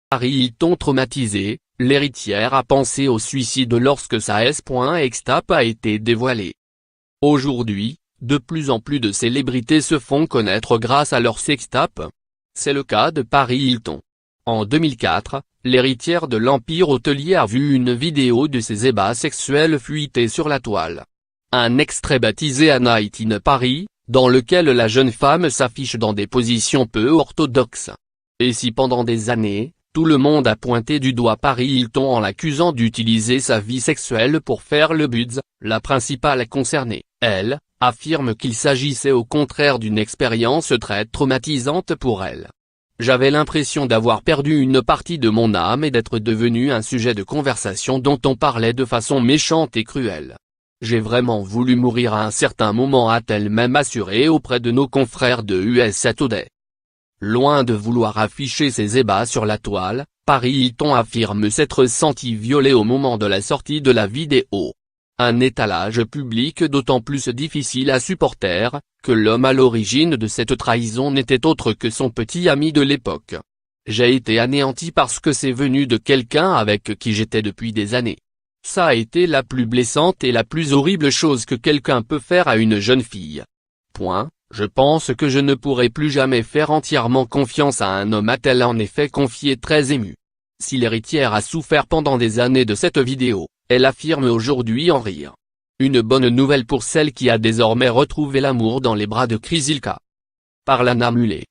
Paris Hilton traumatisée, l'héritière a pensé au suicide lorsque sa sextape a été dévoilée. Aujourd'hui, de plus en plus de célébrités se font connaître grâce à leur sextape. C'est le cas de Paris Hilton. En 2004, l'héritière de l'empire hôtelier a vu une vidéo de ses ébats sexuels fuiter sur la toile. Un extrait baptisé A Night in Paris, dans lequel la jeune femme s'affiche dans des positions peu orthodoxes. Et si pendant des années, tout le monde a pointé du doigt Paris Hilton en l'accusant d'utiliser sa vie sexuelle pour faire le buzz, la principale concernée, elle, affirme qu'il s'agissait au contraire d'une expérience très traumatisante pour elle. J'avais l'impression d'avoir perdu une partie de mon âme et d'être devenu un sujet de conversation dont on parlait de façon méchante et cruelle. J'ai vraiment voulu mourir à un certain moment, a-t-elle même assuré auprès de nos confrères de USA Today. Loin de vouloir afficher ses ébats sur la toile, Paris Hilton affirme s'être senti violée au moment de la sortie de la vidéo. Un étalage public d'autant plus difficile à supporter, que l'homme à l'origine de cette trahison n'était autre que son petit ami de l'époque. J'ai été anéanti parce que c'est venu de quelqu'un avec qui j'étais depuis des années. Ça a été la plus blessante et la plus horrible chose que quelqu'un peut faire à une jeune fille. Je pense que je ne pourrai plus jamais faire entièrement confiance à un homme, a-t-elle en effet confié très émue. Si l'héritière a souffert pendant des années de cette vidéo, elle affirme aujourd'hui en rire. Une bonne nouvelle pour celle qui a désormais retrouvé l'amour dans les bras de Chris Ilka. Par Lana Muley.